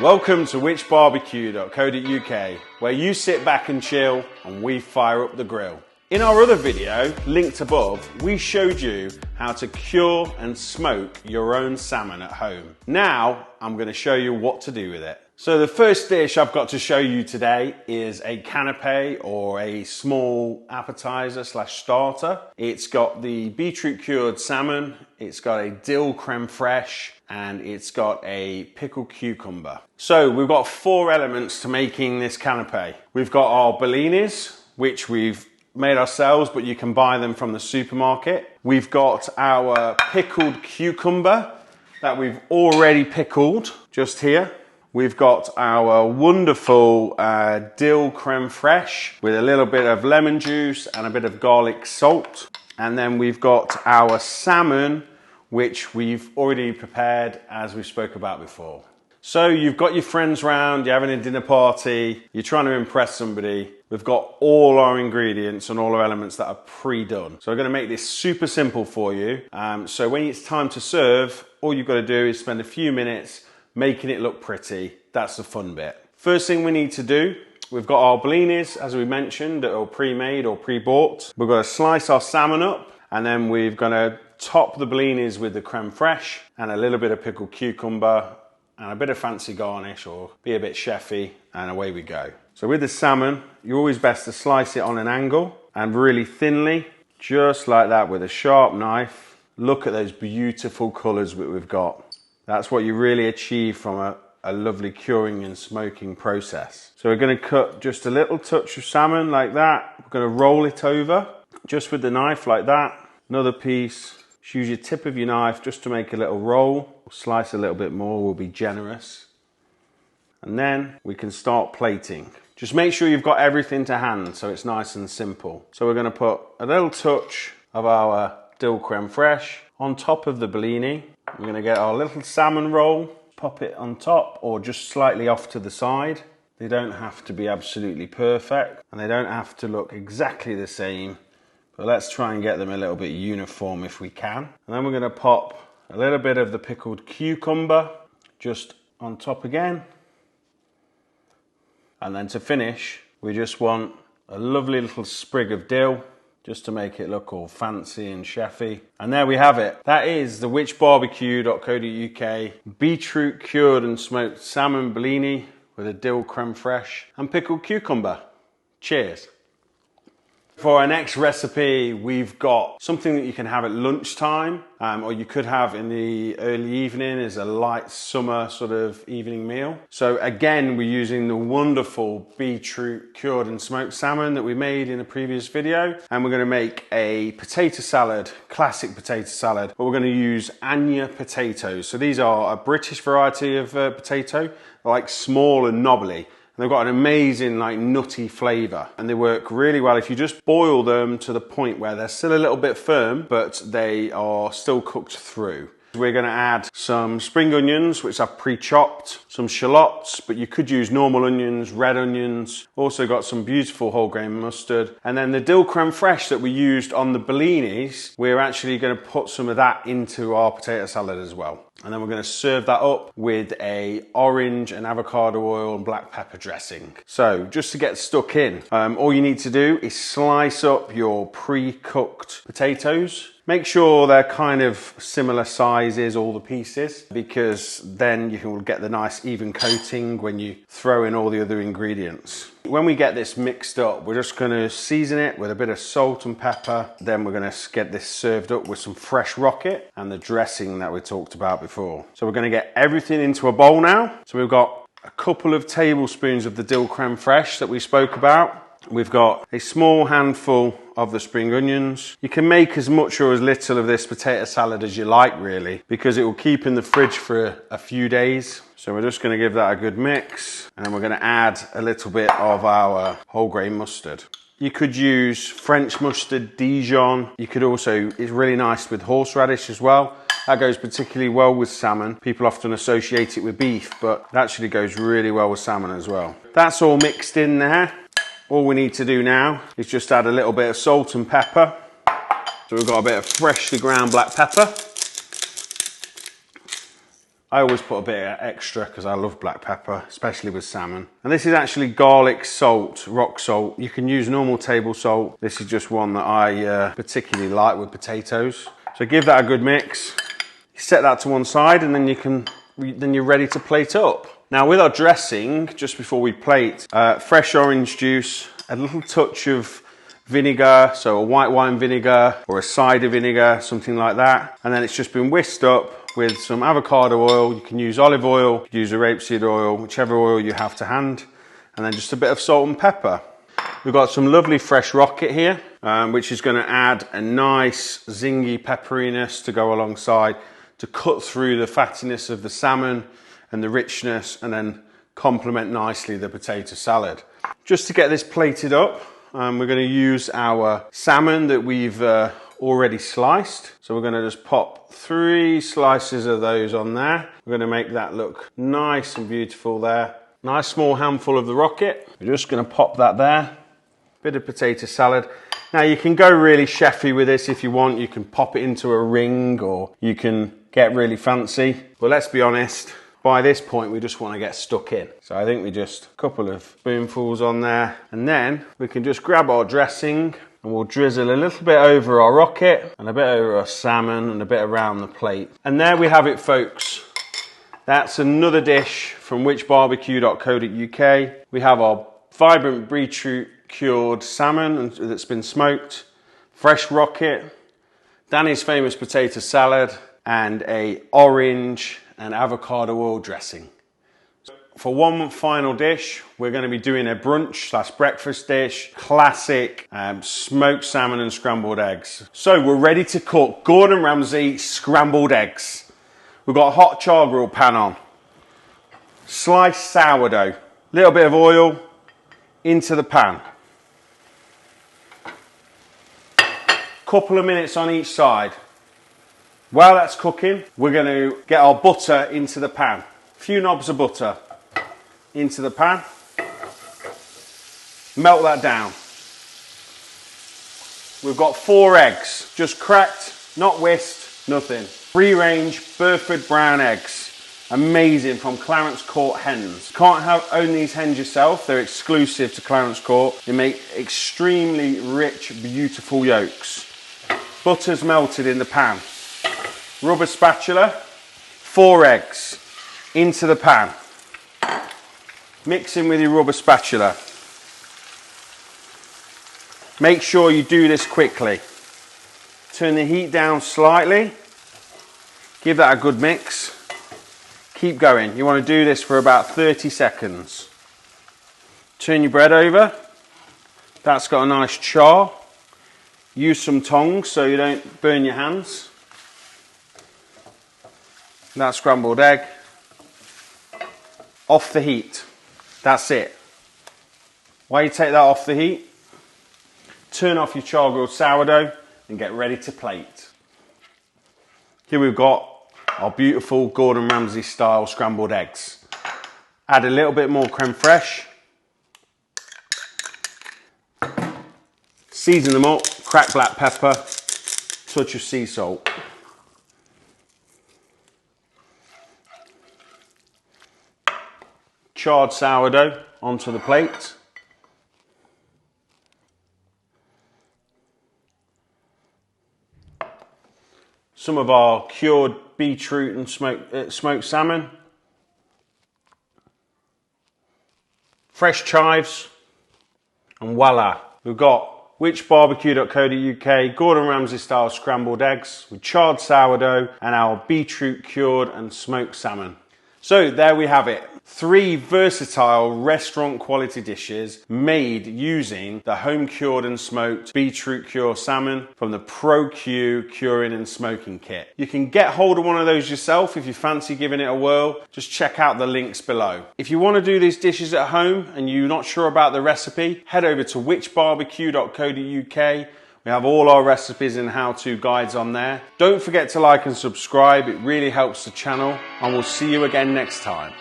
Welcome to whichbarbecue.co.uk, where you sit back and chill and we fire up the grill. In our other video, linked above, we showed you how to cure and smoke your own salmon at home. Now, I'm going to show you what to do with it. So the first dish I've got to show you today is a canapé or a small appetizer slash starter. It's got the beetroot cured salmon, it's got a dill creme fraiche, and it's got a pickled cucumber. So we've got 4 elements to making this canapé. We've got our bellinis, which we've made ourselves, but you can buy them from the supermarket. We've got our pickled cucumber that we've already pickled just here. We've got our wonderful dill creme fraiche with a little bit of lemon juice and a bit of garlic salt. And then we've got our salmon, which we've already prepared as we spoke about before. So you've got your friends round, you're having a dinner party, you're trying to impress somebody. We've got all our ingredients and all our elements that are pre-done. So we're going to make this super simple for you. So when it's time to serve, all you've got to do is spend a few minutes making it look pretty. That's the fun bit. First thing we need to do, we've got our bellinis, as we mentioned, that are pre-made or pre-bought. We're going to slice our salmon up, and then we're going to top the bellinis with the creme fraiche and a little bit of pickled cucumber and a bit of fancy garnish, or be a bit chefy, and away we go. So with the salmon, you're always best to slice it on an angle and really thinly, just like that with a sharp knife. Look at those beautiful colours that we've got. That's what you really achieve from a lovely curing and smoking process. So we're going to cut just a little touch of salmon like that. We're going to roll it over just with the knife like that. Another piece. Just use your tip of your knife just to make a little roll. Slice a little bit more, we'll be generous. And then we can start plating. Just make sure you've got everything to hand so it's nice and simple. So we're going to put a little touch of our dill creme fraiche on top of the bellini. We're going to get our little salmon roll, pop it on top or just slightly off to the side. They don't have to be absolutely perfect and they don't have to look exactly the same, but let's try and get them a little bit uniform if we can. And then we're going to pop a little bit of the pickled cucumber just on top again. And then to finish, we just want a lovely little sprig of dill, just to make it look all fancy and chefy. And there we have it. That is the whichbarbecue.co.uk beetroot cured and smoked salmon bellini with a dill creme fraiche and pickled cucumber. Cheers. For our next recipe, we've got something that you can have at lunchtime, or you could have in the early evening as a light summer sort of evening meal. So again, we're using the wonderful beetroot cured and smoked salmon that we made in a previous video. And we're going to make a potato salad, classic potato salad, but we're going to use Anya potatoes. So these are a British variety of potato, like small and knobbly. They've got an amazing nutty flavour and they work really well if you just boil them to the point where they're still a little bit firm but they are still cooked through. We're going to add some spring onions, which I've pre-chopped, some shallots, but you could use normal onions, red onions. Also got some beautiful whole grain mustard. And then the dill creme fraiche that we used on the bellinis, we're actually going to put some of that into our potato salad as well. And then we're going to serve that up with a orange and avocado oil and black pepper dressing. So just to get stuck in, all you need to do is slice up your pre-cooked potatoes. Make sure they're kind of similar sizes, all the pieces, because then you will get the nice even coating when you throw in all the other ingredients. When we get this mixed up, we're just going to season it with a bit of salt and pepper. Then we're going to get this served up with some fresh rocket and the dressing that we talked about before. So we're going to get everything into a bowl now. So we've got a couple of tablespoons of the dill creme fraiche that we spoke about. We've got a small handful of the spring onions. You can make as much or as little of this potato salad as you like, really, because it will keep in the fridge for a few days. So we're just going to give that a good mix, and then we're going to add a little bit of our whole grain mustard. You could use French mustard, Dijon. You could also, it's really nice with horseradish as well. That goes particularly well with salmon. People often associate it with beef, but it actually goes really well with salmon as well. That's all mixed in there. All we need to do now is just add a little bit of salt and pepper. So we've got a bit of freshly ground black pepper. I always put a bit of extra because I love black pepper, especially with salmon. And this is actually garlic salt, rock salt. You can use normal table salt. This is just one that I particularly like with potatoes. So give that a good mix. You set that to one side and then you're ready to plate up. Now with our dressing, just before we plate, fresh orange juice, a little touch of vinegar, so a white wine vinegar or a cider vinegar, something like that. And then it's just been whisked up with some avocado oil. You can use olive oil, you can use a rapeseed oil, whichever oil you have to hand. And then just a bit of salt and pepper. We've got some lovely fresh rocket here, which is going to add a nice zingy pepperiness to go alongside, to cut through the fattiness of the salmon and the richness, and then complement nicely the potato salad. Just to get this plated up, we're going to use our salmon that we've already sliced. So we're going to just pop 3 slices of those on there. We're going to make that look nice and beautiful there. Nice small handful of the rocket. We're just going to pop that there. Bit of potato salad. Now you can go really chefy with this if you want. You can pop it into a ring or you can get really fancy. But let's be honest, by this point we just want to get stuck in. So I think we just a couple of spoonfuls on there, and then we can just grab our dressing and we'll drizzle a little bit over our rocket and a bit over our salmon and a bit around the plate. And there we have it, folks. That's another dish from whichbarbecue.co.uk. We have our vibrant beetroot cured salmon that's been smoked, fresh rocket, Danny's famous potato salad, and a orange and avocado oil dressing. For one final dish, we're going to be doing a brunch / breakfast dish, classic smoked salmon and scrambled eggs. So we're ready to cook Gordon Ramsay scrambled eggs. We've got a hot char grill pan on, sliced sourdough, little bit of oil into the pan. Couple of minutes on each side. While that's cooking, we're going to get our butter into the pan. A few knobs of butter into the pan. Melt that down. We've got 4 eggs, just cracked, not whisked, nothing. Free range Burford brown eggs. Amazing, from Clarence Court hens. Can't own these hens yourself, they're exclusive to Clarence Court. They make extremely rich, beautiful yolks. Butter's melted in the pan. Rubber spatula, 4 eggs into the pan. Mix in with your rubber spatula. Make sure you do this quickly. Turn the heat down slightly. Give that a good mix. Keep going. You want to do this for about 30 seconds. Turn your bread over. That's got a nice char. Use some tongs so you don't burn your hands. That scrambled egg. Off the heat. That's it. While you take that off the heat, turn off your char grilled sourdough and get ready to plate. Here we've got our beautiful Gordon Ramsay style scrambled eggs. Add a little bit more creme fraiche. Season them up, cracked black pepper, touch of sea salt. Charred sourdough onto the plate. Some of our cured beetroot and smoked salmon. Fresh chives. And voila, we've got whichbarbecue.co.uk Gordon Ramsay style scrambled eggs with charred sourdough and our beetroot cured and smoked salmon. So there we have it. 3 versatile restaurant quality dishes made using the home cured and smoked beetroot cure salmon from the Pro-Q curing and smoking kit. You can get hold of one of those yourself if you fancy giving it a whirl. Just check out the links below. If you want to do these dishes at home and you're not sure about the recipe, head over to whichbarbecue.co.uk. We have all our recipes and how-to guides on there. Don't forget to like and subscribe. It really helps the channel, and we'll see you again next time.